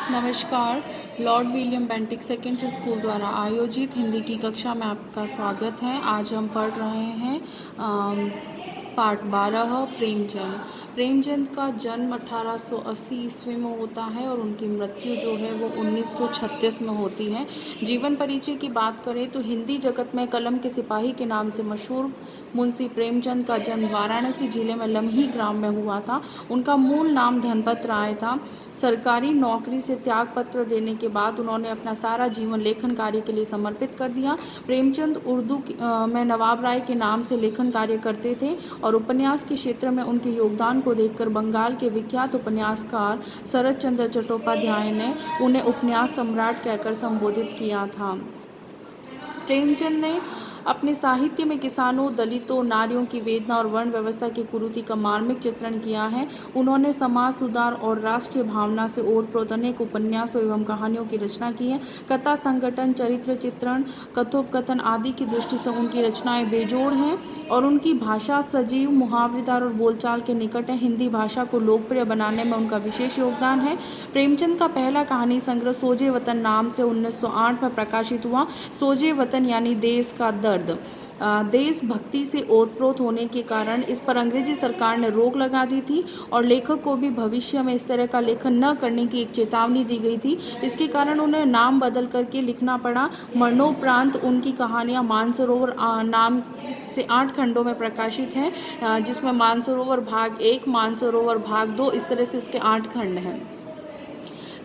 नमस्कार। Lord William Bentinck secondary school द्वारा आयोजित हिंदी की कक्षा में आपका स्वागत है। आज हम पढ़ रहे हैं पाठ 12 प्रेमचंद। प्रेमचंद का जन्म 1880 ईस्वी में होता है और उनकी मृत्यु जो है वो 1936 में होती है। जीवन परिचय की बात करें तो हिंदी जगत में कलम के सिपाही के नाम से मशहूर मुंशी प्रेमचंद का जन्म वाराणसी जिले में लम्ही ग्राम में हुआ था। उनका मूल नाम धनपत राय था। सरकारी नौकरी से त्यागपत्र देने के बाद उन्होंने अपना सारा जीवन लेखन कार्य के लिए समर्पित कर दिया। प्रेमचंद उर्दू में नवाब राय के नाम से लेखन कार्य करते थे और उपन्यास के क्षेत्र में उनके योगदान को देखकर बंगाल के विख्यात उपन्यासकार शरत चंद्र चट्टोपाध्याय ने उन्हें उपन्यास सम्राट कहकर संबोधित किया था। प्रेमचंद ने अपने साहित्य में किसानों, दलितों, नारियों की वेदना और वर्ण व्यवस्था की कुरीति का मार्मिक चित्रण किया है। उन्होंने समाज सुधार और राष्ट्रीय भावना से ओतप्रोत अनेक उपन्यासों एवं कहानियों की रचना की है। कथा संगठन, चरित्र चित्रण, कथोपकथन आदि की दृष्टि से उनकी रचनाएं बेजोड़ हैं और उनकी भाषा सजीव, मुहावरेदार और बोलचाल के निकट है। हिंदी भाषा को लोकप्रिय बनाने में उनका विशेष योगदान है। प्रेमचंद का पहला कहानी संग्रह सोजे वतन नाम से 1908 में प्रकाशित हुआ। सोजे वतन यानी देश का दर्द। देशभक्ति से ओतप्रोत होने के कारण इस पर अंग्रेजी सरकार ने रोक लगा दी थी और लेखक को भी भविष्य में इस तरह का लेखन न करने की एक चेतावनी दी गई थी। इसके कारण उन्हें नाम बदल करके लिखना पड़ा। मरणोपरांत उनकी कहानियां मानसरोवर नाम से 8 खंडों में प्रकाशित हैं, जिसमें मानसरोवर भाग 1, मानसरोवर भाग 2, इस तरह से इसके 8 खंड हैं।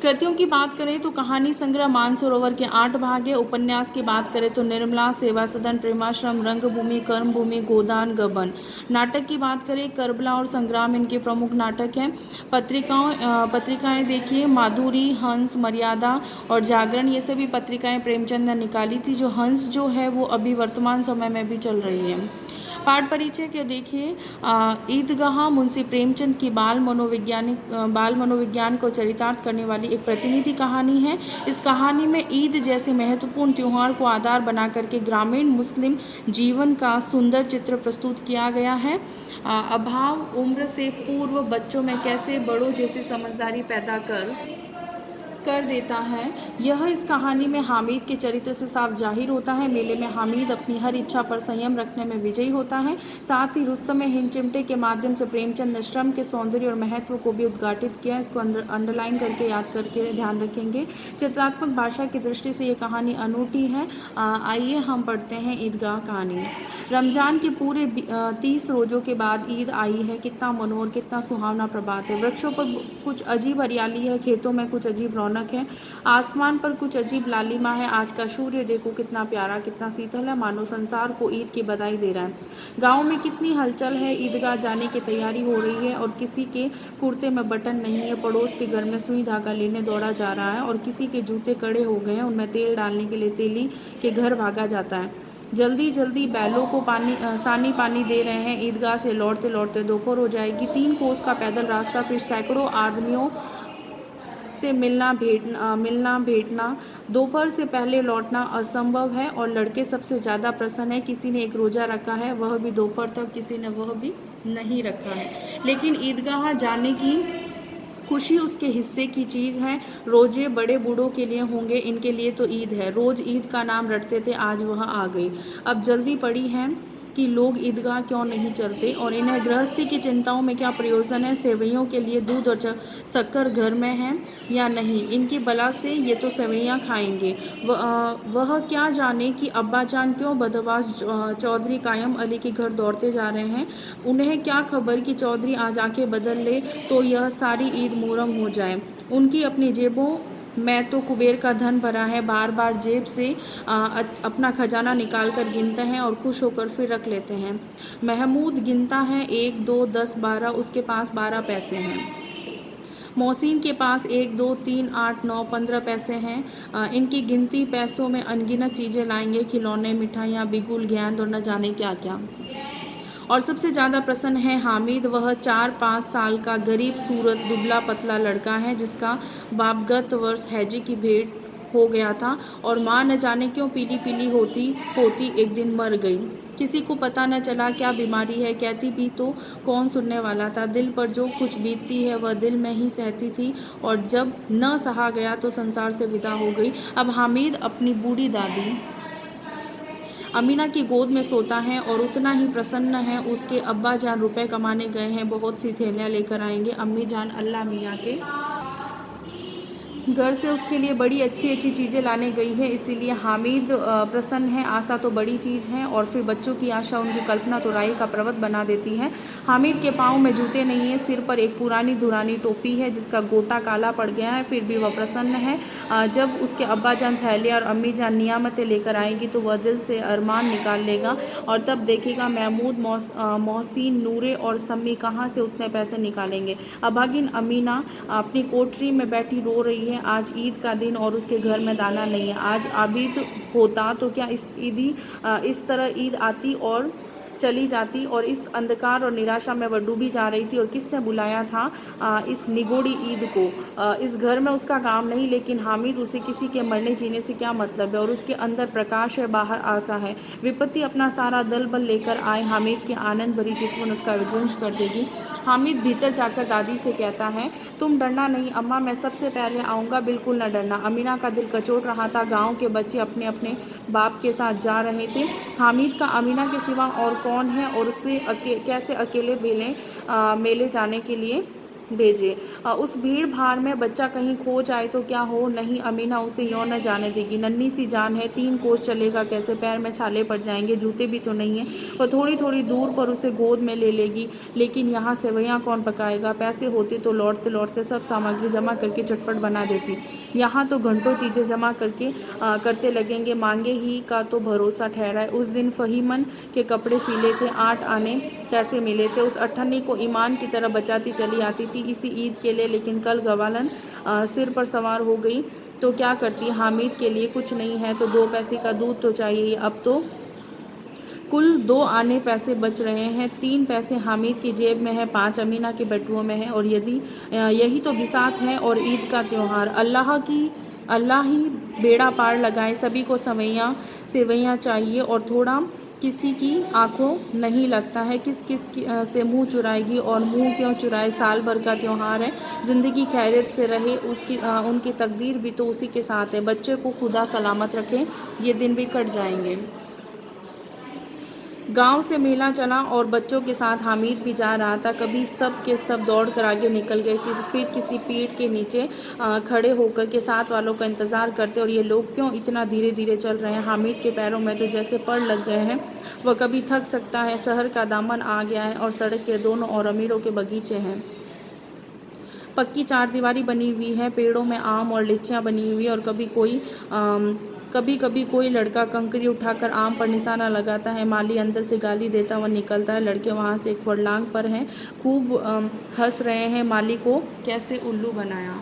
कृतियों की बात करें तो कहानी संग्रह मानसरोवर के 8 भाग है। उपन्यास की बात करें तो निर्मला, सेवा सदन, प्रेमाश्रम, रंगभूमि, कर्मभूमि, गोदान, गबन। नाटक की बात करें करबला और संग्राम इनके प्रमुख नाटक हैं। पत्रिकाएं देखिए माधुरी, हंस, मर्यादा और जागरण, ये सभी पत्रिकाएं प्रेमचंद ने निकाली थी। जो हंस जो है वो अभी वर्तमान समय में भी चल रही है। पाठ परिचय के देखिए ईदगाह मुंशी प्रेमचंद की बाल मनोविज्ञान को चरितार्थ करने वाली एक प्रतिनिधि कहानी है। इस कहानी में ईद जैसे महत्वपूर्ण त्योहार को आधार बना करके ग्रामीण मुस्लिम जीवन का सुंदर चित्र प्रस्तुत किया गया है। अभाव उम्र से पूर्व बच्चों में कैसे बड़ों जैसी समझदारी पैदा कर देता है, यह इस कहानी में हामिद के चरित्र से साफ जाहिर होता है। मेले में हामिद अपनी हर इच्छा पर संयम रखने में विजयी होता है। साथ ही रुस्तम में हिंद चिमटे के माध्यम से प्रेमचंद ने श्रम के सौंदर्य और महत्व को भी उद्घाटित किया। इसको अंडरलाइन करके याद करके ध्यान रखेंगे। चित्रात्मक भाषा की दृष्टि से ये कहानी अनूठी है। आइए हम पढ़ते हैं ईदगाह कहानी। रमजान के पूरे 30 रोज़ों के बाद ईद आई है। कितना मनोहर, कितना सुहावना प्रभात है। वृक्षों पर कुछ अजीब हरियाली है, खेतों में कुछ अजीब रौनक है, आसमान पर कुछ अजीब लालिमा है। आज का सूर्य देखो कितना प्यारा, कितना शीतल है, मानो संसार को ईद की बधाई दे रहा है। गांव में कितनी हलचल है। ईदगाह जाने की तैयारी हो रही है और किसी के कुर्ते में बटन नहीं है। पड़ोस के घर में सुई धागा लेने दौड़ा जा रहा है और किसी के जूते कड़े हो गए हैं, उनमें तेल डालने के लिए तेली के घर भागा जाता है। जल्दी जल्दी बैलों को सानी पानी दे रहे हैं। ईदगाह से लौटते लौटते दोपहर हो जाएगी। 3 कोस का पैदल रास्ता, फिर सैकड़ों आदमियों से मिलना भेंटना। दोपहर से पहले लौटना असंभव है और लड़के सबसे ज़्यादा प्रसन्न है। किसी ने एक रोज़ा रखा है, वह भी दोपहर तक, किसी ने वह भी नहीं रखा है। लेकिन ईदगाह जाने की खुशी उसके हिस्से की चीज़ है। रोजे बड़े बूढ़ों के लिए होंगे, इनके लिए तो ईद है। रोज़ ईद का नाम रटते थे, आज वह आ गई। अब जल्दी पड़ी है कि लोग ईदगाह क्यों नहीं चलते और इन्हें गृहस्थी की चिंताओं में क्या प्रयोजन है। सेवैयों के लिए दूध और शक्कर घर में है या नहीं, इनकी बला से ये तो सेवैयाँ खाएंगे। वह क्या जाने कि अब्बा जान क्यों बदमाश चौधरी कायम अली के घर दौड़ते जा रहे हैं। उन्हें क्या खबर कि चौधरी आज आंखें बदल ले तो यह सारी ईद मुहर्रम हो जाए। उनकी अपनी जेबों मैं तो कुबेर का धन भरा है। बार बार जेब से अपना खजाना निकाल कर गिनते हैं और खुश होकर फिर रख लेते हैं। महमूद गिनता है 1, 2, 10, 12, उसके पास 12 पैसे हैं। मोहसिन के पास 1, 2, 3, 8, 9, 15 पैसे हैं। इनकी गिनती पैसों में अनगिनत चीज़ें लाएंगे, खिलौने, मिठाइयाँ, बिगुल, गेंद और न जाने क्या क्या। और सबसे ज़्यादा प्रसन्न है हामिद। वह 4-5 साल का गरीब सूरत दुबला पतला लड़का है जिसका बाप गत वर्ष हैजे की भेंट हो गया था और माँ न जाने क्यों पीली पीली होती होती एक दिन मर गई। किसी को पता न चला क्या बीमारी है, कहती भी तो कौन सुनने वाला था। दिल पर जो कुछ बीतती है वह दिल में ही सहती थी और जब न सहा गया तो संसार से विदा हो गई। अब हामिद अपनी बूढ़ी दादी अमीना की गोद में सोता है और उतना ही प्रसन्न है। उसके अब्बा जान रुपए कमाने गए हैं, बहुत सी थैलियाँ लेकर आएंगे। अम्मी जान अल्लाह मियाँ के घर से उसके लिए बड़ी अच्छी अच्छी चीज़ें लाने गई है, इसीलिए हामिद प्रसन्न है। आशा तो बड़ी चीज़ है और फिर बच्चों की आशा उनकी कल्पना तो राई का पर्वत बना देती है। हामिद के पाँव में जूते नहीं है, सिर पर एक पुरानी धुरानी टोपी है जिसका गोटा काला पड़ गया है, फिर भी वह प्रसन्न है। जब उसके अब्बा जान थैलियाँ और अम्मी जान नियामतें लेकर आएंगी तो वह दिल से अरमान निकाल लेगा और तब देखेगा महमूद, मोहसिन, नूरे और सम्मी कहाँ से उतने पैसे निकालेंगे। अभागिन अमीना अपनी कोठरी में बैठी रो रही है। आज ईद का दिन और उसके घर में दाना नहीं है। आज आबिद होता तो क्या इस तरह ईद आती और चली जाती और इस अंधकार और निराशा में वह डूबी जा रही थी। और किसने बुलाया था इस निगोड़ी ईद को। इस घर में उसका काम नहीं, लेकिन हामिद उसे किसी के मरने जीने से क्या मतलब है और उसके अंदर प्रकाश है, बाहर आशा है। विपत्ति अपना सारा दल बल लेकर आए, हामिद की आनंद भरी चितवन उसका विध्वंस कर देगी। हामिद भीतर जाकर दादी से कहता है, तुम डरना नहीं अम्मा, मैं सबसे पहले आऊँगा, बिल्कुल न डरना। अमीना का दिल कचोट रहा था। गाँव के बच्चे अपने अपने बाप के साथ जा रहे थे। हामिद का अमीना के सिवा और कौन है और उसे कैसे अकेले मेले जाने के लिए भेजे। उस भीड़ भाड़ में बच्चा कहीं खो जाए तो क्या हो। नहीं, अमीना उसे यों न जाने देगी। नन्ही सी जान है, 3 कोस चलेगा कैसे, पैर में छाले पड़ जाएंगे, जूते भी तो नहीं है। वह थोड़ी थोड़ी दूर पर उसे गोद में ले लेगी, लेकिन यहाँ सेवैयाँ कौन पकाएगा। पैसे होते तो लौटते लौटते सब सामग्री जमा करके चटपट बना देती। यहाँ तो घंटों चीज़ें जमा करते लगेंगे, मांगे ही का तो भरोसा ठहरा है। उस दिन फहीमन के कपड़े सिले थे, 8 आने पैसे मिले थे। उस अठन्नी को ईमान की तरह बचाती चली आती थी इसी ईद के लिए, लेकिन कल गवालन सिर पर सवार हो गई तो क्या करती। हामिद के लिए कुछ नहीं है तो 2 पैसे का दूध तो चाहिए। अब तो कुल 2 आने पैसे बच रहे हैं। 3 पैसे हामिद की जेब में है, 5 अमीना के बटुओं में है। और यही तो बिसात है और ईद का त्यौहार। अल्लाह ही बेड़ा पार लगाए। सभी को सेवैयाँ चाहिए और थोड़ा किसी की आंखों नहीं लगता है। किस से मुंह चुराएगी और मुंह क्यों चुराए। साल भर का त्यौहार है, ज़िंदगी खैरियत से रहे, उनकी तकदीर भी तो उसी के साथ है। बच्चे को खुदा सलामत रखे, ये दिन भी कट जाएंगे। गांव से मेला चला और बच्चों के साथ हामिद भी जा रहा था। कभी सब के सब दौड़ कर आगे निकल गए, फिर किसी पेड़ के नीचे खड़े होकर के साथ वालों का इंतज़ार करते। और ये लोग क्यों इतना धीरे धीरे चल रहे हैं। हामिद के पैरों में तो जैसे पड़ लग गए हैं। वह कभी थक सकता है। शहर का दामन आ गया है और सड़क के दोनों और अमीरों के बगीचे हैं। पक्की 4 दीवारी बनी हुई है, पेड़ों में आम और लीचियाँ बनी हुई है। और कभी कभी कोई लड़का कंकरी उठाकर आम पर निशाना लगाता है। माली अंदर से गाली देता हुआ निकलता है। लड़के वहाँ से एक फरलांग पर हैं, खूब हंस रहे हैं। माली को कैसे उल्लू बनाया।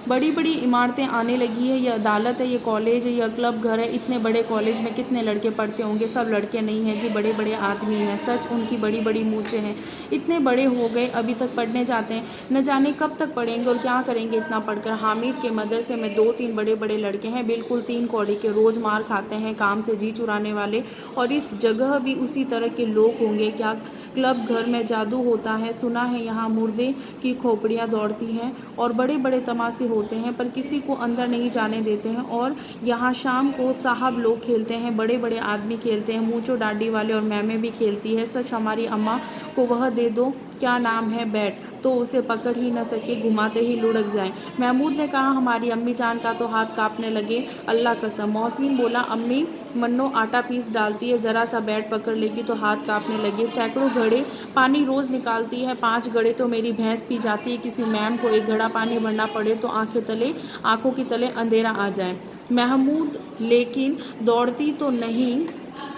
बड़ी बड़ी इमारतें आने लगी है। ये अदालत है, ये कॉलेज है, यह क्लब घर है। इतने बड़े कॉलेज में कितने लड़के पढ़ते होंगे। सब लड़के नहीं हैं जी, बड़े बड़े आदमी हैं। सच, उनकी बड़ी बड़ी मूंछें हैं। इतने बड़े हो गए अभी तक पढ़ने जाते हैं। न जाने कब तक पढ़ेंगे और क्या करेंगे इतना पढ़कर। हामिद के मदरसे में 2-3 बड़े बड़े लड़के हैं, बिल्कुल 3 कौड़ी के, रोज़ मार खाते हैं, काम से जी चुराने वाले। और इस जगह भी उसी तरह के लोग होंगे। क्या क्लब घर में जादू होता है। सुना है यहाँ मुर्दे की खोपड़ियाँ दौड़ती हैं और बड़े बड़े तमाशे होते हैं, पर किसी को अंदर नहीं जाने देते हैं। और यहाँ शाम को साहब लोग खेलते हैं, बड़े बड़े आदमी खेलते हैं, मूंचो डाडी वाले और मैमें भी खेलती है। सच, हमारी अम्मा को वह दे दो, क्या नाम है, बैट, तो उसे पकड़ ही न सके, घुमाते ही लुढ़क जाए। महमूद ने कहा, हमारी अम्मी जान का तो हाथ कांपने लगे, अल्लाह कसम। मोहसिन बोला, अम्मी मन्नो आटा पीस डालती है, ज़रा सा बैट पकड़ लेगी तो हाथ कांपने लगे। सैकड़ों घड़े पानी रोज़ निकालती है, 5 घड़े तो मेरी भैंस पी जाती है। किसी मैम को 1 घड़ा पानी भरना पड़े तो आंखों के तले अंधेरा आ जाए। महमूद लेकिन दौड़ती तो नहीं,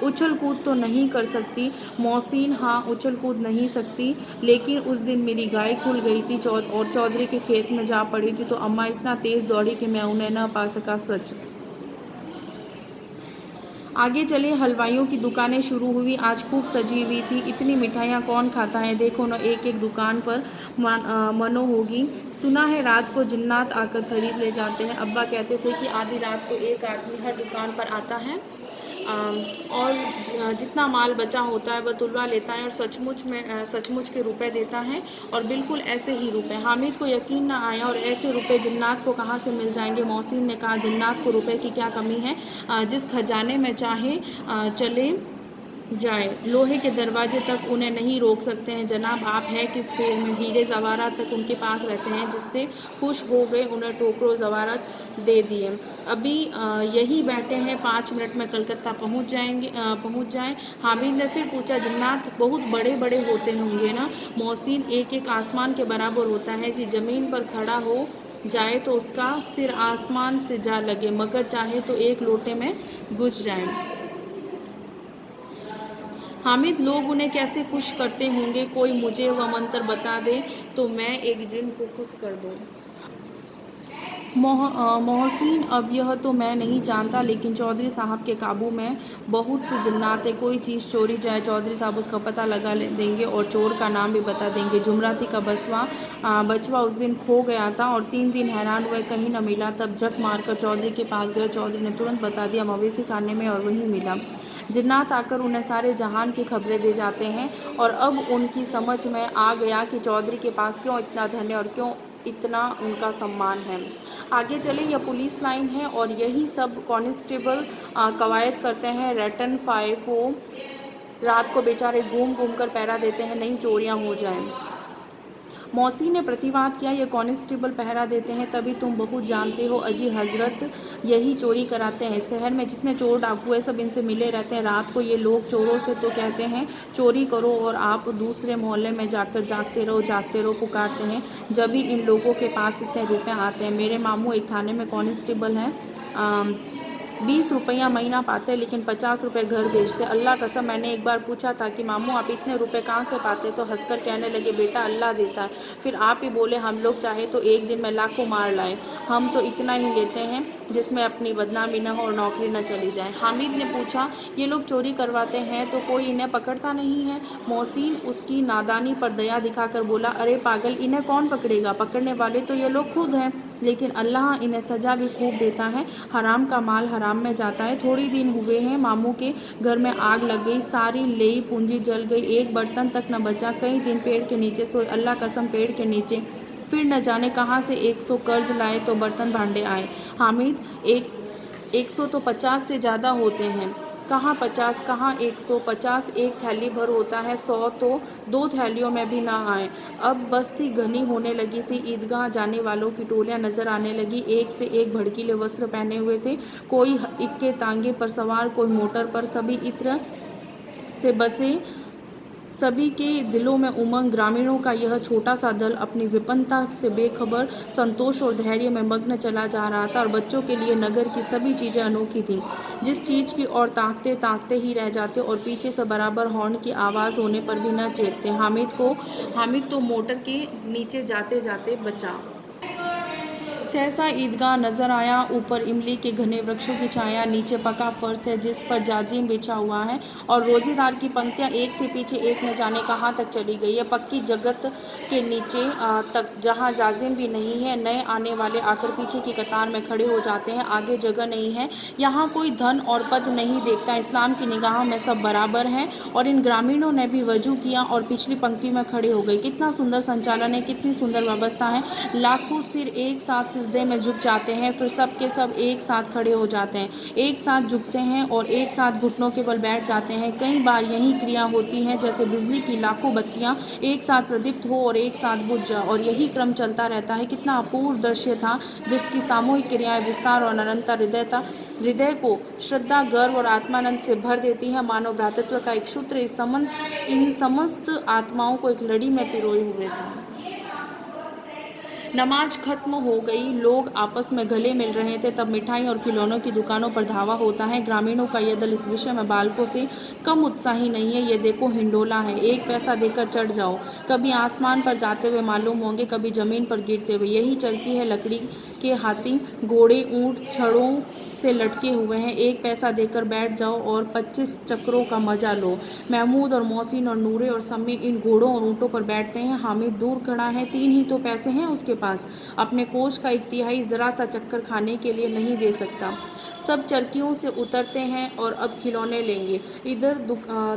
उछल कूद तो नहीं कर सकती। मोहसिन, हाँ, उछल कूद नहीं सकती, लेकिन उस दिन मेरी गाय खुल गई थी और चौधरी के खेत में जा पड़ी थी तो अम्मा इतना तेज़ दौड़ी कि मैं उन्हें न पा सका। सच, आगे चले, हलवाइयों की दुकानें शुरू हुई। आज खूब सजी हुई थी। इतनी मिठाइयाँ कौन खाता है, देखो न एक एक दुकान पर मनो होगी। सुना है रात को जिन्नात आकर खरीद ले जाते हैं। अब्बा कहते थे कि आधी रात को एक आदमी हर दुकान पर आता है और जितना माल बचा होता है वह तुलवा लेता है और सचमुच के रुपए देता है, और बिल्कुल ऐसे ही रुपए। हामिद को यकीन न आया, और ऐसे रुपए जिन्नात को कहाँ से मिल जाएंगे। मोहसिन ने कहा, जिन्नात को रुपए की क्या कमी है, जिस खजाने में चाहे चले जाए, लोहे के दरवाजे तक उन्हें नहीं रोक सकते हैं। जनाब, आप हैं किस फेर में, हीरे जवाहरात तक उनके पास रहते हैं। जिससे खुश हो गए, उन्हें टोकरों जवाहरात दे दिए। अभी यही बैठे हैं, 5 मिनट में कलकत्ता पहुंच जाएं। हामिद ने फिर पूछा, जिन्नात बहुत बड़े बड़े होते होंगे ना। मोहसिन, एक एक आसमान के बराबर होता है जी। ज़मीन पर खड़ा हो जाए तो उसका सिर आसमान से जा लगे, मगर चाहे तो एक लोटे में घुस जाए। हामिद, लोग उन्हें कैसे खुश करते होंगे, कोई मुझे वह मंत्र बता दे तो मैं एक जिन को खुश कर दूं। मोहसिन, अब यह तो मैं नहीं जानता, लेकिन चौधरी साहब के काबू में बहुत सी जिन्नात है। कोई चीज़ चोरी जाए, चौधरी साहब उसका पता लगा देंगे और चोर का नाम भी बता देंगे। जुमराती का बचवा उस दिन खो गया था और 3 दिन हैरान हुए, कहीं न मिला। तब जक मारकर चौधरी के पास गए। चौधरी ने तुरंत बता दिया, मवेशी खाने में, और वहीं मिला। जिन्नात आकर उन्हें सारे जहान की खबरें दे जाते हैं, और अब उनकी समझ में आ गया कि चौधरी के पास क्यों इतना धन है और क्यों इतना उनका सम्मान है। आगे चले, यह पुलिस लाइन है और यही सब कांस्टेबल कवायद करते हैं। रैटन फाइफो रात को बेचारे घूम घूम कर पहरा देते हैं, नई चोरियां हो जाएं। मौसी ने प्रतिवाद किया, ये कांस्टेबल पहरा देते हैं तभी तुम बहुत जानते हो। अजी हजरत यही चोरी कराते हैं। शहर में जितने चोर डाकू है सब इनसे मिले रहते हैं। रात को ये लोग चोरों से तो कहते हैं चोरी करो, और आप दूसरे मोहल्ले में जाकर जागते रहो पुकारते हैं। जब भी इन लोगों के पास इतने रुपए आते हैं। मेरे मामू एक थाने में कांस्टेबल हैं, 20 रुपया महीना पाते, लेकिन 50 रुपये घर भेजते। अल्लाह कसम, मैंने एक बार पूछा था कि मामू आप इतने रुपए कहाँ से पाते, तो हंसकर कहने लगे, बेटा अल्लाह देता है। फिर आप ही बोले, हम लोग चाहे तो एक दिन में लाखों मार लाएं, हम तो इतना ही लेते हैं जिसमें अपनी बदनामी न हो और नौकरी न चली जाए। हामिद ने पूछा, ये लोग चोरी करवाते हैं तो कोई इन्हें पकड़ता नहीं है। मोहसिन उसकी नादानी पर दया दिखाकर बोला, अरे पागल, इन्हें कौन पकड़ेगा, पकड़ने वाले तो ये लोग खुद हैं, लेकिन अल्लाह इन्हें सज़ा भी खूब देता है। हराम का माल हराम में जाता है। थोड़ी दिन हुए हैं, मामू के घर में आग लग गई, सारी लेई पूंजी जल गई, एक बर्तन तक न बचा। कई दिन पेड़ के नीचे सोए, अल्लाह कसम पेड़ के नीचे। फिर न जाने कहाँ से 100 कर्ज लाए तो बर्तन भांडे आए। हामिद, 100 तो 50 से ज़्यादा होते हैं। कहाँ 50, कहाँ 150, एक थैली भर होता है। 100 तो 2 थैलियों में भी ना आए। अब बस्ती घनी होने लगी थी। ईदगाह जाने वालों की टोलियां नजर आने लगी, एक से एक भड़कीले वस्त्र पहने हुए थे। कोई इक्के तांगे पर सवार, कोई मोटर पर, सभी इत्र से बसे, सभी के दिलों में उमंग। ग्रामीणों का यह छोटा सा दल अपनी विपन्नता से बेखबर संतोष और धैर्य में मग्न चला जा रहा था, और बच्चों के लिए नगर की सभी चीज़ें अनोखी थीं। जिस चीज़ की ओर ताकते ताकते ही रह जाते, और पीछे से बराबर हॉर्न की आवाज़ होने पर भी न चेतते। हामिद तो मोटर के नीचे जाते जाते बचा। सहसा ईदगाह नजर आया, ऊपर इमली के घने वृक्षों की छाया, नीचे पका फर्श है जिस पर जाजिम बिछा हुआ है, और रोजेदार की पंक्तियां एक से पीछे एक न जाने कहाँ तक चली गई है। पक्की जगत के नीचे तक, जहाँ जाजिम भी नहीं है। नए आने वाले आकर पीछे की कतार में खड़े हो जाते हैं, आगे जगह नहीं है। यहाँ कोई धन और पद नहीं देखता, इस्लाम की निगाह में सब बराबर हैं। और इन ग्रामीणों ने भी वजू किया और पिछली पंक्ति में खड़े हो गए। कितना सुंदर संचालन है, कितनी सुंदर व्यवस्था है। लाखों सिर एक साथ सिजदे में झुक जाते हैं, फिर सब के सब एक साथ खड़े हो जाते हैं, एक साथ झुकते हैं और एक साथ घुटनों के बल बैठ जाते हैं। कई बार यही क्रिया होती है जैसे बिजली की लाखों बत्तियां एक साथ प्रदीप्त हो और एक साथ बुझ जाए, और यही क्रम चलता रहता है। कितना अपूर्व दृश्य था, जिसकी सामूहिक क्रियाएं विस्तार और अनंतर हृदय को श्रद्धा, गर्व और आत्मानंद से भर देती है। मानव भ्रातृत्व का एक सूत्र इन समस्त आत्माओं को एक लड़ी में पिरोए हुए था। नमाज खत्म हो गई, लोग आपस में गले मिल रहे थे, तब मिठाई और खिलौनों की दुकानों पर धावा होता है। ग्रामीणों का यह दल इस विषय में बालकों से कम उत्साही नहीं है। ये देखो हिंडोला है, 1 पैसा देकर चढ़ जाओ। कभी आसमान पर जाते हुए मालूम होंगे, कभी ज़मीन पर गिरते हुए। यही चरखी है, लकड़ी के हाथी, घोड़े, ऊँट छड़ों से लटके हुए हैं। 1 पैसा देकर बैठ जाओ और 25 चक्रों का मजा लो। महमूद और मोहसिन और नूरे और सम्मी इन घोड़ों और ऊँटों पर बैठते हैं। हामिद दूर खड़ा है, 3 ही तो पैसे हैं उसके पास। अपने कोष का 1/3 ज़रा सा चक्कर खाने के लिए नहीं दे सकता। सब चरखियों से उतरते हैं और अब खिलौने लेंगे। इधर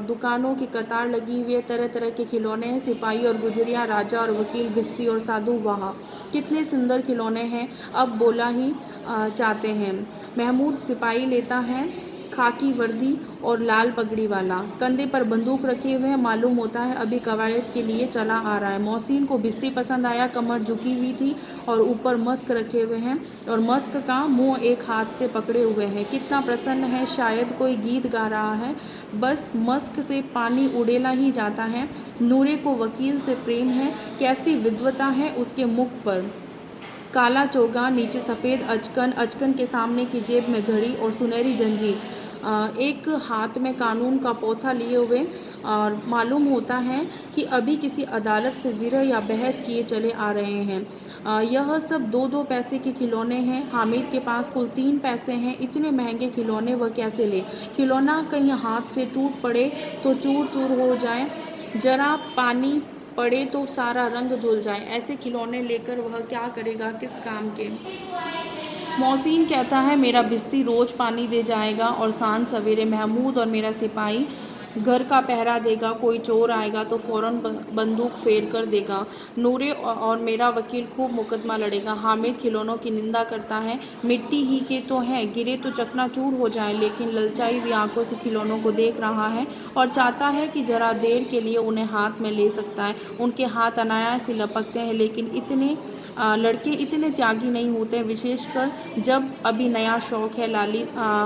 दुकानों की कतार लगी हुई है, तरह तरह के खिलौने हैं। सिपाही और गुजरिया, राजा और वकील, भिस्ती और साधु, वाह कितने सुंदर खिलौने हैं। अब बोला ही चाहते हैं। महमूद सिपाही लेता है, खाकी वर्दी और लाल पगड़ी वाला, कंधे पर बंदूक रखे हुए हैं। मालूम होता है अभी कवायद के लिए चला आ रहा है। मोहसिन को भिस्ती पसंद आया, कमर झुकी हुई थी और ऊपर मस्क रखे हुए हैं और मस्क का मुंह एक हाथ से पकड़े हुए हैं। कितना प्रसन्न है, शायद कोई गीत गा रहा है। बस मस्क से पानी उड़ेला ही जाता है। नूरे को वकील से प्रेम है, कैसी विद्वता है उसके मुख पर। काला चोगा, नीचे सफ़ेद अचकन, अचकन के सामने की जेब में घड़ी और सुनहरी जंजीर, एक हाथ में कानून का पोथा लिए हुए, और मालूम होता है कि अभी किसी अदालत से ज़िरह या बहस किए चले आ रहे हैं। यह सब 2-2 पैसे के खिलौने हैं। हामिद के पास कुल 3 पैसे हैं। इतने महंगे खिलौने वह कैसे ले? खिलौना कहीं हाथ से टूट पड़े तो चूर चूर हो जाए, जरा पानी पड़े तो सारा रंग धुल जाए। ऐसे खिलौने लेकर वह क्या करेगा, किस काम के? मोहसिन कहता है मेरा बिस्ती रोज़ पानी दे जाएगा और सांझ सवेरे महमूद और मेरा सिपाही घर का पहरा देगा। कोई चोर आएगा तो फ़ौरन बंदूक फेर कर देगा। नूरे और मेरा वकील खूब मुकदमा लड़ेगा। हामिद खिलौनों की निंदा करता है, मिट्टी ही के तो हैं, गिरे तो चकनाचूर हो जाए। लेकिन ललचाई हुई आंखों से खिलौनों को देख रहा है और चाहता है कि जरा देर के लिए उन्हें हाथ में ले सकता है। उनके हाथ अनायास ही लपकते हैं, लेकिन लड़के इतने त्यागी नहीं होते, विशेषकर जब अभी नया शौक़ है।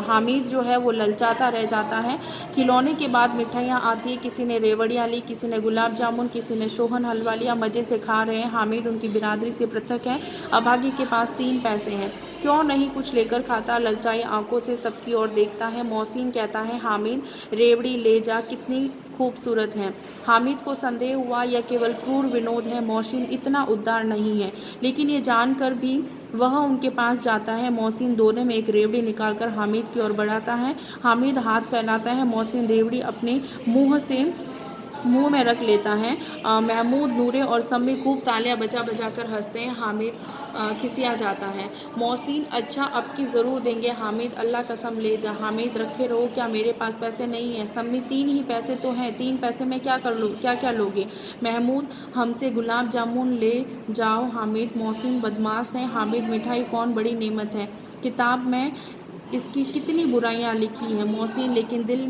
हामिद जो है वो ललचाता रह जाता है। खिलौने के बाद मिठाइयाँ आती है। किसी ने रेवड़ियाँ ली, किसी ने गुलाब जामुन, किसी ने सोहन हलवा लिया। मज़े से खा रहे हैं। हामिद उनकी बिरादरी से पृथक है। अभागी के पास 3 पैसे हैं, क्यों नहीं कुछ लेकर खाता? ललचाई आंखों से सबकी ओर देखता है। मोहसिन कहता है हामिद रेवड़ी ले जा, कितनी खूबसूरत है। हामिद को संदेह हुआ यह केवल क्रूर विनोद है, मोहसिन इतना उदार नहीं है। लेकिन ये जानकर भी वह उनके पास जाता है। मोहसिन दोने में एक रेवड़ी निकालकर हामिद की ओर बढ़ाता है। हामिद हाथ फैलाता है। मोहसिन रेवड़ी अपने मुंह में रख लेता है। महमूद, नूरे और सम्मी खूब तालियां बजा बजा कर हंसते हैं। हामिद खिसिया जाता है। मोहसिन, अच्छा अब की ज़रूर देंगे। हामिद, अल्लाह कसम ले जा। हामिद, रखे रहो, क्या मेरे पास पैसे नहीं हैं? सम्मी, 3 ही पैसे तो हैं, 3 पैसे में क्या क्या लोगे? महमूद, हमसे गुलाब जामुन ले जाओ। हामिद, मोहसिन बदमाश है। हामिद, मिठाई कौन बड़ी नेमत है, किताब में इसकी कितनी बुराइयां लिखी हैं। मोहसिन, लेकिन दिल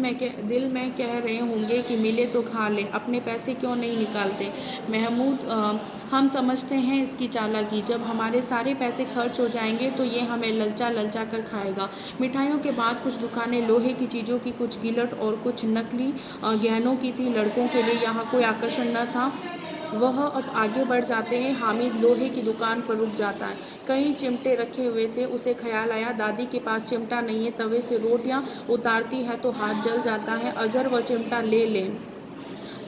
में कह रहे होंगे कि मिले तो खा ले, अपने पैसे क्यों नहीं निकालते? महमूद, हम समझते हैं इसकी चालाकी, जब हमारे सारे पैसे खर्च हो जाएंगे तो ये हमें ललचा ललचा कर खाएगा। मिठाइयों के बाद कुछ दुकानें लोहे की चीज़ों की, कुछ गिलट और कुछ नकली गहनों की थी। लड़कों के लिए यहाँ कोई आकर्षण न था। वह अब आगे बढ़ जाते हैं। हामिद लोहे की दुकान पर रुक जाता है। कई चिमटे रखे हुए थे। उसे ख्याल आया दादी के पास चिमटा नहीं है, तवे से रोटियां उतारती है तो हाथ जल जाता है। अगर वह चिमटा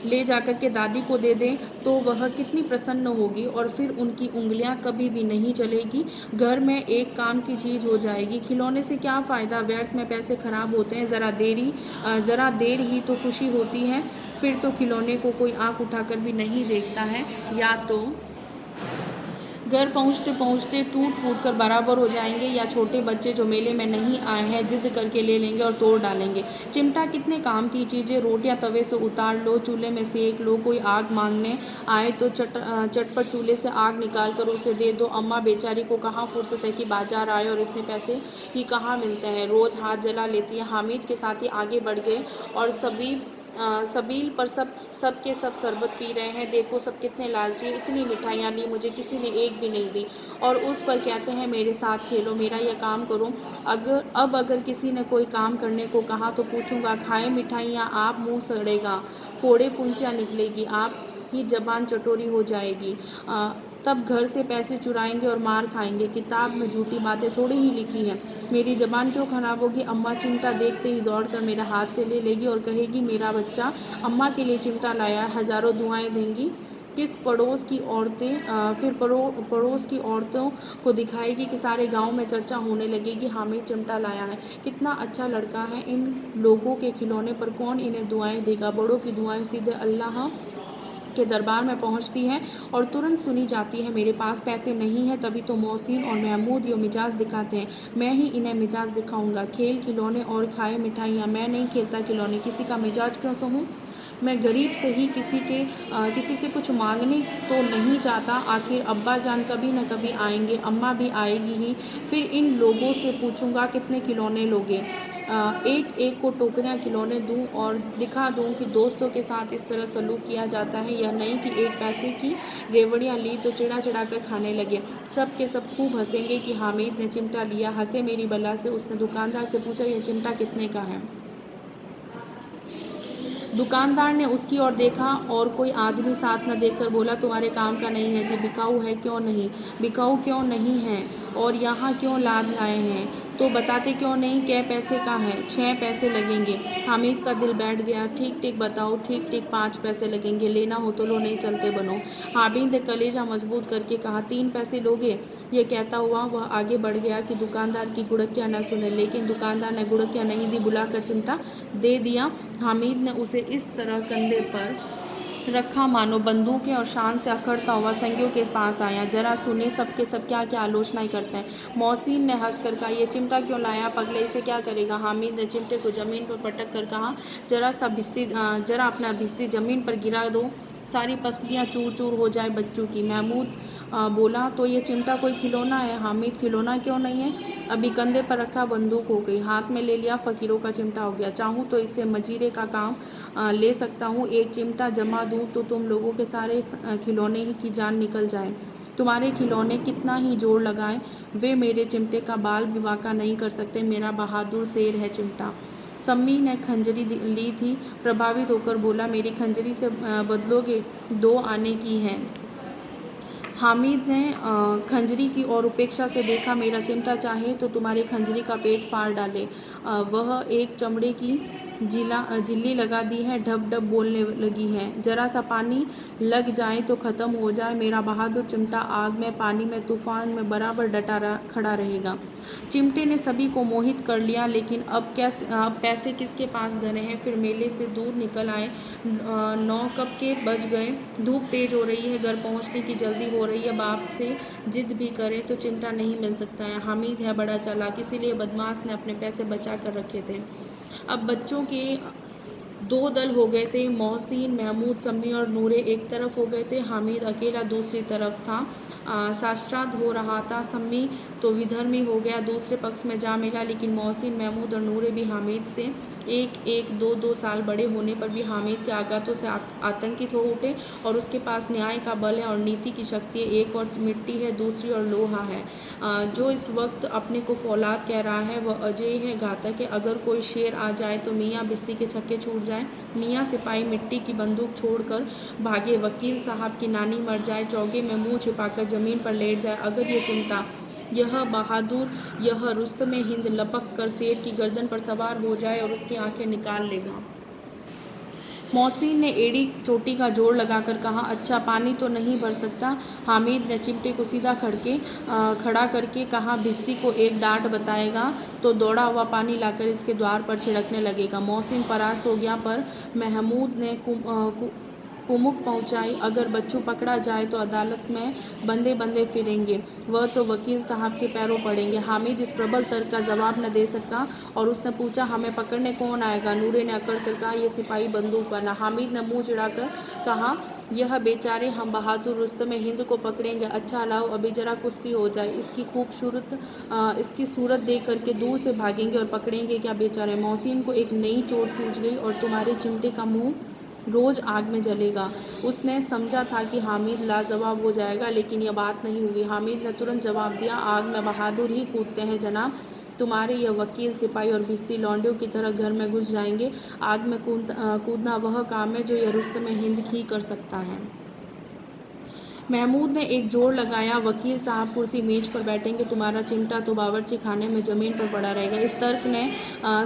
ले जाकर के दादी को दे दें तो वह कितनी प्रसन्न होगी और फिर उनकी उंगलियां कभी भी नहीं चलेगी। घर में एक काम की चीज़ हो जाएगी। खिलौने से क्या फ़ायदा, व्यर्थ में पैसे खराब होते हैं। ज़रा देर ही तो खुशी होती है, फिर तो खिलौने को कोई आँख उठाकर भी नहीं देखता है। या तो घर पहुँचते पहुँचते टूट फूट कर बराबर हो जाएंगे, या छोटे बच्चे जो मेले में नहीं आए हैं जिद करके ले लेंगे और तोड़ डालेंगे। चिमटा कितने काम की चीज़ें, रोटियां तवे से उतार लो, चूल्हे में सेक लो। कोई आग मांगने आए तो चटपट चूल्हे से आग निकाल कर उसे दे दो। अम्मा बेचारी को कहाँ फुर्सत है कि बाजार आए और इतने पैसे ही कहाँ मिलते हैं, रोज़ हाथ जला लेती है। हामिद के साथ ही आगे बढ़ गए और सबील पर सब के सब शरबत पी रहे हैं। देखो सब कितने लालची, इतनी मिठाइयाँ ली, मुझे किसी ने एक भी नहीं दी। और उस पर कहते हैं मेरे साथ खेलो, मेरा यह काम करो। अगर किसी ने कोई काम करने को कहा तो पूछूंगा, खाए मिठाइयाँ आप, मुंह सड़ेगा, फोड़े पुंसियाँ निकलेगी, आप ही जबान चटोरी हो जाएगी। तब घर से पैसे चुराएंगे और मार खाएंगे। किताब में झूठी बातें थोड़ी ही लिखी हैं। मेरी ज़बान क्यों खराब होगी? अम्मा चिमटा देखते ही दौड़कर मेरा हाथ से ले लेगी और कहेगी, मेरा बच्चा अम्मा के लिए चिमटा लाया है। हज़ारों दुआएं देंगी। किस पड़ोस की औरतें फिर पड़ोस की औरतों को दिखाएगी कि सारे गांव में चर्चा होने लगेगी, हामिद चिमटा लाया है, कितना अच्छा लड़का है। इन लोगों के खिलौने पर कौन इन्हें दुआएं देगा? बड़ों की दुआएं सीधे अल्लाह के दरबार में पहुंचती हैं और तुरंत सुनी जाती है। मेरे पास पैसे नहीं है, तभी तो मोहसिन और महमूद ये मिजाज दिखाते हैं। मैं ही इन्हें मिजाज दिखाऊंगा। खेल खिलौने और खाए मिठाइयाँ। मैं नहीं खेलता खिलौने। किसी का मिजाज क्यों सहूँ? मैं गरीब से ही किसी से कुछ मांगने तो नहीं चाहता। आखिर अब्बा जान कभी न कभी आएंगे, अम्मा भी आएगी ही। फिर इन लोगों से पूछूंगा कितने खिलौने लोगे। एक एक को टोकरियाँ खिलौने दूं और दिखा दूं कि दोस्तों के साथ इस तरह सलूक किया जाता है। यह नहीं कि एक पैसे की रेवड़ियाँ ली तो चिड़ा चिड़ा कर खाने लगे। सब के सब खूब हंसेंगे कि हामिद ने चिमटा लिया। हंसे मेरी बला से। उसने दुकानदार से पूछा, यह चिमटा कितने का है? दुकानदार ने उसकी ओर देखा और कोई आदमी साथ न देखकर बोला, तुम्हारे काम का नहीं है जी। बिकाऊ है? क्यों नहीं? बिकाऊ क्यों नहीं है? और यहाँ क्यों लाद लाए हैं? तो बताते क्यों नहीं? कै पैसे का है? 6 पैसे लगेंगे। हामिद का दिल बैठ गया। ठीक ठीक बताओ। ठीक ठीक 5 पैसे लगेंगे। लेना हो तो लो, नहीं चलते बनो। हामिद ने कलेजा मजबूत करके कहा, 3 पैसे लोगे? ये कहता हुआ वह आगे बढ़ गया कि दुकानदार की गुड़कियाँ न सुने। लेकिन दुकानदार ने गुड़कियाँ नहीं दी, बुलाकर चिमटा दे दिया। हामिद ने उसे इस तरह कंधे पर रखा मानो बंदूकें और शान से अखड़ता हुआ संगियों के पास आया। जरा सुने सबके सब क्या क्या आलोचनाएं करते हैं। मोहसिन ने हंसकर कहा, ये चिमटा क्यों लाया पगले? इसे क्या करेगा? हामिद ने चिमटे को जमीन पर पटक कर कहा, जरा अपना भिश्ती जमीन पर गिरा दो, सारी पसलियाँ चूर चूर हो जाए बच्चों की। महमूद बोला, तो ये चिमटा कोई खिलौना है? हामिद, खिलौना क्यों नहीं है? अभी कंधे पर रखा बंदूक हो गई, हाथ में ले लिया फ़कीरों का चिमटा हो गया। चाहूँ तो इससे मजीरे का काम ले सकता हूँ। एक चिमटा जमा दूँ तो तुम लोगों के सारे खिलौने ही की जान निकल जाए। तुम्हारे खिलौने कितना ही जोर लगाए, वे मेरे चिमटे का बाल भी वाका नहीं कर सकते। मेरा बहादुर शेर है चिमटा। सम्मी ने खंजरी ली थी। प्रभावित होकर बोला, मेरी खंजरी से बदलोगे? 2 आने की है। हामिद ने खंजरी की ओर उपेक्षा से देखा। मेरा चिमटा चाहे तो तुम्हारी खंजरी का पेट फाड़ डाले। वह एक चमड़े की झिल्ली लगा दी है, ढब ढब बोलने लगी है। जरा सा पानी लग जाए तो ख़त्म हो जाए। मेरा बहादुर चिमटा आग में, पानी में, तूफान में बराबर खड़ा रहेगा। चिमटे ने सभी को मोहित कर लिया। लेकिन अब पैसे किसके पास धरे हैं? फिर मेले से दूर निकल आए। 9 कब के बज गए। धूप तेज हो रही है, घर पहुंचने की जल्दी हो रही है। बाप से जिद भी करे तो चिमटा नहीं मिल सकता है। हामिद है बड़ा चालाक, इसीलिए बदमाश ने अपने पैसे बचा कर रखे थे। अब बच्चों के 2 दल हो गए थे। मोहसिन, महमूद, सम्मी और नूरे एक तरफ हो गए थे। हामिद अकेला दूसरी तरफ था। शास्त्रार्थ हो रहा था। सम्मी तो विधर्मी हो गया, दूसरे पक्ष में जा मिला। लेकिन मोहसिन, महमूद और नूरे भी हामिद से 1-1, 2-2 साल बड़े होने पर भी हामिद के आघातों से आतंकित हो उठे। और उसके पास न्याय का बल है और नीति की शक्ति है। एक और मिट्टी है, दूसरी और लोहा है। जो इस वक्त अपने को फौलाद कह रहा है वह अजय है, घातक है। अगर कोई शेर आ जाए तो मियाँ बिस्ती के छक्के छूट जाए। मियाँ सिपाही मिट्टी की बंदूक छोड़कर भागे। वकील साहब की नानी मर जाए, चौके में मुंह छिपाकर ज़मीन पर लेट जाए। अगर ये चिमटा, यह बहादुर, यह रुस्तमे हिंद लपक कर शेर की गर्दन पर सवार हो जाए और उसकी आंखें निकाल लेगा। मोहसिन ने एड़ी चोटी का जोड़ लगाकर कहा, अच्छा पानी तो नहीं भर सकता? हामिद ने चिमटे को सीधा खड़ा करके कहा, भिश्ती को एक डांट बताएगा तो दौड़ा हुआ पानी लाकर इसके द्वार पर छिड़कने लगेगा। मोहसिन परास्त हो गया, पर महमूद ने कुमुक पहुंचाई। अगर बच्चू पकड़ा जाए तो अदालत में बंदे बंदे फिरेंगे, वह तो वकील साहब के पैरों पड़ेंगे। हामिद इस प्रबल तर्क का जवाब न दे सका और उसने पूछा, हमें पकड़ने कौन आएगा? नूरे ने अकड़ कर कहा, ये सिपाही बंदूक वाला। हामिद ने मुंह चिढ़ाकर कहा, यह बेचारे हम बहादुर रुस्तमे हिंद को पकड़ेंगे। अच्छा लाओ, अभी जरा कुश्ती हो जाए। इसकी सूरत देख करके दूर से भागेंगे और पकड़ेंगे क्या बेचारे? मोहसिन को एक नई चोट सूझ गई और तुम्हारे चिमटे का मुंह रोज आग में जलेगा। उसने समझा था कि हामिद लाजवाब हो जाएगा, लेकिन यह बात नहीं हुई। हामिद ने तुरंत जवाब दिया, आग में बहादुर ही कूदते हैं जनाब। तुम्हारे यह वकील, सिपाही और भिश्ती लौंडियों की तरह घर में घुस जाएंगे। आग में कूदना वह काम है जो यह रुस्तमे हिंद ही कर सकता है। महमूद ने एक जोर लगाया, वकील साहब कुर्सी मेज पर बैठेंगे, तुम्हारा चिमटा तो बावर्ची खाने में ज़मीन पर पड़ा रहेगा। इस तर्क ने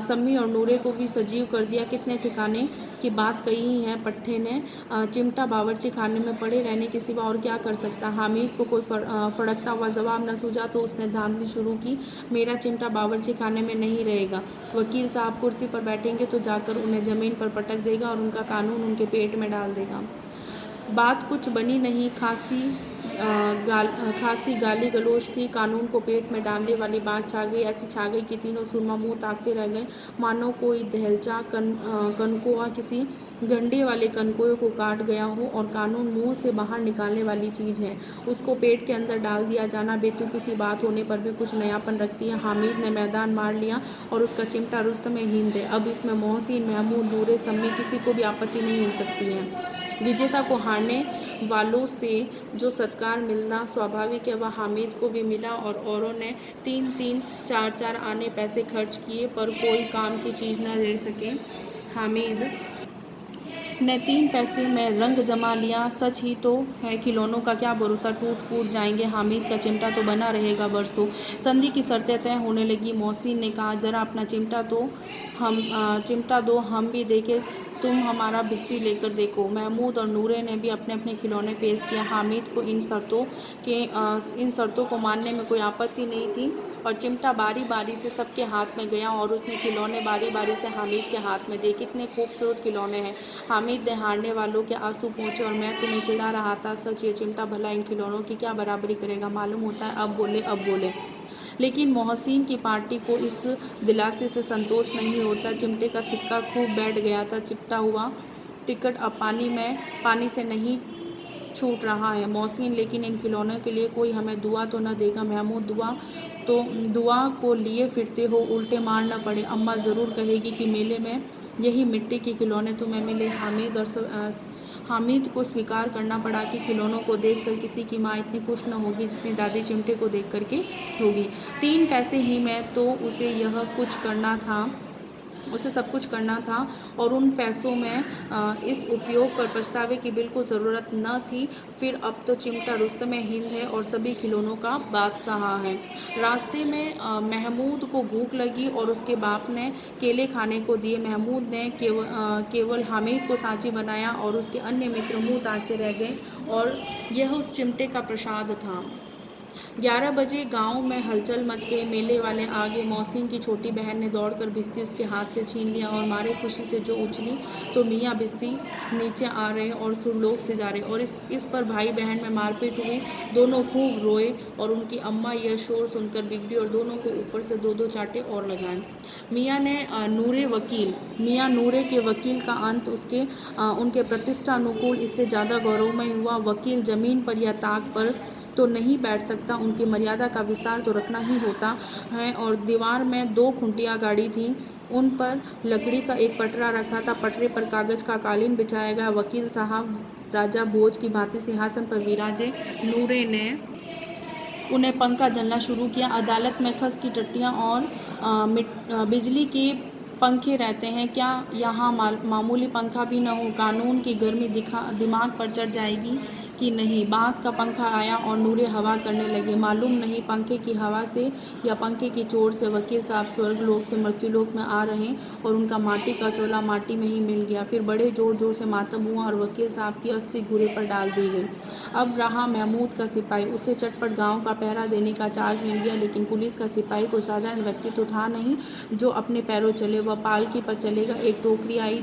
सम्मी और नूरे को भी सजीव कर दिया। कितने ठिकाने की बात कही है पट्टे ने, चिमटा बावर्ची खाने में पड़े रहने के सिवा और क्या कर सकता। हामिद को कोई फड़कता हुआ जवाब न सूझा तो उसने धांधली शुरू की, मेरा चिमटा बावर्ची खाने में नहीं रहेगा। वकील साहब कुर्सी पर बैठेंगे तो जाकर उन्हें ज़मीन पर पटक देगा और उनका कानून उनके पेट में डाल देगा। बात कुछ बनी नहीं, खासी गाली गलौज थी, कानून को पेट में डालने वाली बात छा गई। ऐसी छा गई कि तीनों सुरमा मुंह ताकते रह गए, मानो कोई दहलचा कनकोआ किसी गंडे वाले कनकोए को काट गया हो और कानून मुंह से बाहर निकालने वाली चीज़ है, उसको पेट के अंदर डाल दिया जाना बेतुकी सी बात होने पर भी कुछ नयापन रखती है। हामिद ने मैदान मार लिया और उसका चिमटा रुस्तम हिंद है। अब इसमें मोहसिन, महमूद, नूरे, सम्मी किसी को भी आपत्ति नहीं हो सकती है। विजेता को हारने वालों से जो सत्कार मिलना स्वाभाविक है वह हामिद को भी मिला और औरों ने 3-3, 4-4 आने पैसे खर्च किए पर कोई काम की चीज़ न ले सके। हामिद ने 3 पैसे में रंग जमा लिया। सच ही तो है, खिलौनों का क्या भरोसा, टूट फूट जाएंगे। हामिद का चिमटा तो बना रहेगा बरसों। संधि की शर्तें तय होने लगी। मोहसिन ने कहा, जरा अपना चिमटा दो, हम भी देखें, तुम हमारा भिश्ती लेकर देखो। महमूद और नूरे ने भी अपने अपने खिलौने पेश किए। हामिद को इन शर्तों को मानने में कोई आपत्ति नहीं थी और चिमटा बारी बारी से सबके हाथ में गया और उसने खिलौने बारी बारी से हामिद के हाथ में दिए। कितने खूबसूरत खिलौने हैं। हामिद ने हारने वालों के आंसू पोंछे, और मैं तुम्हें चिढ़ा रहा था, सच ये चिमटा भला इन खिलौनों की क्या बराबरी करेगा। मालूम होता है अब बोले। लेकिन मोहसिन की पार्टी को इस दिलासे से संतोष नहीं होता। चिमटे का सिक्का खूब बैठ गया था। चिपटा हुआ टिकट अब पानी से नहीं छूट रहा है। मोहसिन, लेकिन इन खिलौनों के लिए कोई हमें दुआ तो न देगा। महमूद, दुआ को लिए फिरते हो, उल्टे मार न पड़े। अम्मा ज़रूर कहेगी कि मेले में यही मिट्टी के खिलौने तुम्हें मिले। हामिद को स्वीकार करना पड़ा कि खिलौनों को देखकर किसी की माँ इतनी खुश न होगी जितनी दादी चिमटे को देख कर के होगी। 3 पैसे ही में तो उसे सब कुछ करना था और उन पैसों में इस उपयोग पर पछतावे की बिल्कुल ज़रूरत न थी। फिर अब तो चिमटा रुस्तम हिंद है और सभी खिलौनों का बादशाह है। रास्ते में महमूद को भूख लगी और उसके बाप ने केले खाने को दिए। महमूद ने केवल हामिद को सांची बनाया और उसके अन्य मित्र मुँह ताकते रह गए और यह उस चिमटे का प्रसाद था। 11 बजे गांव में हलचल मच गई। मेले वाले आ गए। मोहसिन की छोटी बहन ने दौड़कर भिश्ती उसके हाथ से छीन लिया और मारे खुशी से जो उछली तो मियाँ भिश्ती नीचे आ रहे और सुरलोक से जा रहे और इस पर भाई बहन में मारपीट हुई। दोनों खूब रोए और उनकी अम्मा यह शोर सुनकर बिगड़ी और दोनों को ऊपर से 2-2 चांटे और लगाए। मियाँ नूरे के वकील का अंत उनके प्रतिष्ठा अनुकूल इससे ज़्यादा गौरवमय हुआ। वकील ज़मीन पर या ताक पर तो नहीं बैठ सकता, उनकी मर्यादा का विस्तार तो रखना ही होता है। और दीवार में 2 खुंटियाँ गाड़ी थीं, उन पर लकड़ी का एक पटरा रखा था। पटरे पर कागज़ का कालीन बिछाया गया। वकील साहब राजा भोज की भांति सिंहासन पर विराजे। नूरे ने उन्हें पंखा झलना शुरू किया। अदालत में खस की टट्टियाँ और बिजली के पंखे रहते हैं, क्या यहाँ मामूली पंखा भी न हो? कानून की गर्मी दिमाग पर चढ़ जाएगी कि नहीं। बांस का पंखा आया और नूरे हवा करने लगे। मालूम नहीं पंखे की हवा से या पंखे की चोट से वकील साहब स्वर्गलोक से मृत्युलोक में आ रहे और उनका माटी का चोला माटी में ही मिल गया। फिर बड़े जोर जोर से मातम हुआ और वकील साहब की अस्थि घूरे पर डाल दी गई। अब रहा महमूद का सिपाही, उसे चटपट गांव का पहरा देने का चार्ज मिल गया। लेकिन पुलिस का सिपाही कोई साधारण व्यक्ति तो था नहीं जो अपने पैरों चले। वह पालकी पर चलेगा। एक टोकरी आई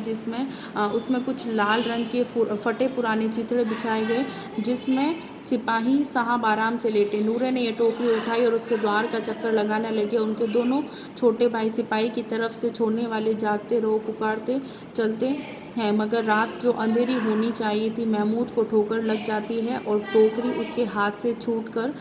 उसमें कुछ लाल रंग के फटे पुराने चिथड़े बिछाए गए जिसमें सिपाही साहब आराम से लेटे। नूरे ने यह टोकरी उठाई और उसके द्वार का चक्कर लगाने लगे। उनके दोनों छोटे भाई सिपाही की तरफ से छोड़ने वाले जागते रहो पुकारते चलते हैं, मगर रात जो अंधेरी होनी चाहिए थी महमूद को ठोकर लग जाती है और टोकरी उसके हाथ से छूटकर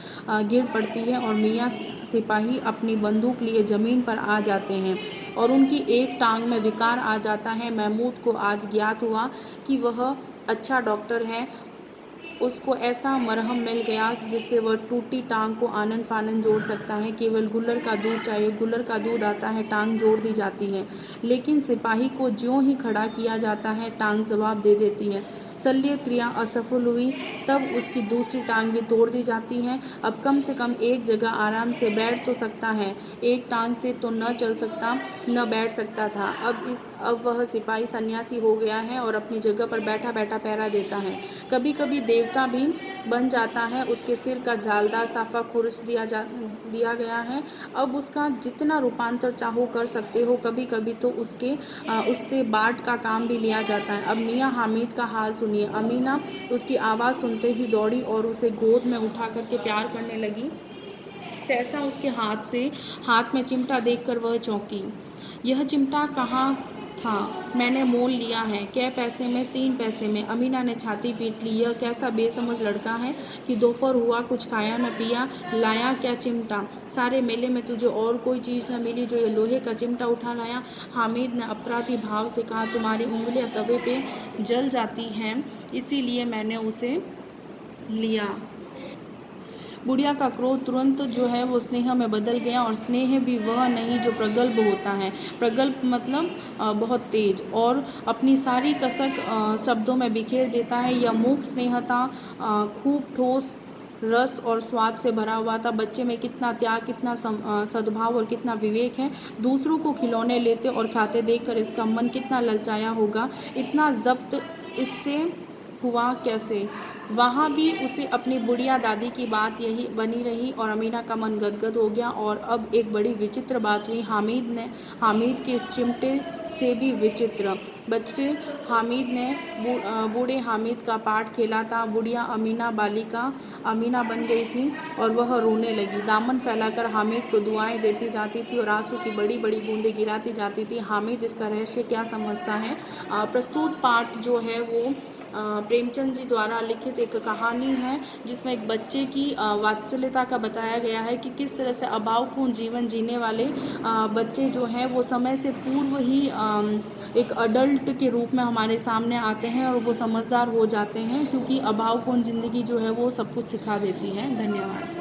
गिर पड़ती है और मियाँ सिपाही अपनी बंदूक लिए ज़मीन पर आ जाते हैं और उनकी एक टांग में विकार आ जाता है। महमूद को आज ज्ञात हुआ कि वह अच्छा डॉक्टर है। उसको ऐसा मरहम मिल गया जिससे वह टूटी टांग को आनन फानन जोड़ सकता है। केवल गुल्लर का दूध चाहिए, गुल्लर का दूध आता है, टांग जोड़ दी जाती है। लेकिन सिपाही को ज्यों ही खड़ा किया जाता है टांग जवाब दे देती है। शल्य क्रिया असफल हुई तब उसकी दूसरी टांग भी तोड़ दी जाती है। अब कम से कम एक जगह आराम से बैठ तो सकता है, एक टांग से तो न चल सकता न बैठ सकता था। अब वह सिपाही सन्यासी हो गया है और अपनी जगह पर बैठा बैठा पहरा देता है। कभी कभी देवता भी बन जाता है। उसके सिर का जालदार साफा खुर्च दिया गया है। अब उसका जितना रूपांतर चाहो कर सकते हो। कभी कभी तो उससे बाट का काम भी लिया जाता है। अब मियाँ हामिद का हाल सुनिए। अमीना उसकी आवाज़ सुनते ही दौड़ी और उसे गोद में उठा करके प्यार करने लगी। सहसा उसके हाथ में चिमटा देखकर वह चौंकी। यह चिमटा कहाँ था? मैंने मोल लिया है। कै पैसे में? 3 पैसे में। अमीना ने छाती पीट ली। यह कैसा बेसमझ लड़का है कि दोपहर हुआ कुछ खाया न पिया, लाया क्या चिमटा? सारे मेले में तुझे और कोई चीज़ न मिली जो ये लोहे का चिमटा उठा लाया? हामिद ने अपराधी भाव से कहा, तुम्हारी उंगलियां तवे पे जल जाती हैं, इसीलिए मैंने उसे लिया। बुढ़िया का क्रोध तुरंत जो है वो स्नेह में बदल गया, और स्नेह भी वह नहीं जो प्रगल्भ होता है। प्रगल्भ मतलब बहुत तेज और अपनी सारी कसक शब्दों में बिखेर देता है। यह मूक स्नेह था, खूब ठोस रस और स्वाद से भरा हुआ था। बच्चे में कितना त्याग, कितना सद्भाव और कितना विवेक है। दूसरों को खिलौने लेते और खाते देखकर इसका मन कितना ललचाया होगा। इतना जब्त इससे हुआ कैसे? वहाँ भी उसे अपनी बुढ़िया दादी की बात यही बनी रही और अमीना का मन गदगद हो गया। और अब एक बड़ी विचित्र बात हुई। हामिद के इस चिमटे से भी विचित्र। बच्चे हामिद ने बूढ़े हामिद का पाठ खेला था। बुढ़िया अमीना बालिका अमीना बन गई थी और वह रोने लगी। दामन फैलाकर हामिद को दुआएं देती जाती थी और आंसू की बड़ी बड़ी बूंदें गिराती जाती थी। हामिद इसका रहस्य क्या समझता है? प्रस्तुत पाठ जो है वो प्रेमचंद जी द्वारा लिखित एक कहानी है, जिसमें एक बच्चे की वात्सल्यता का बताया गया है कि किस तरह से अभावपूर्ण जीवन जीने वाले बच्चे जो हैं वो समय से पूर्व ही एक अडल्ट के रूप में हमारे सामने आते हैं और वो समझदार हो जाते हैं, क्योंकि अभावपूर्ण ज़िंदगी जो है वो सब कुछ सिखा देती है। धन्यवाद।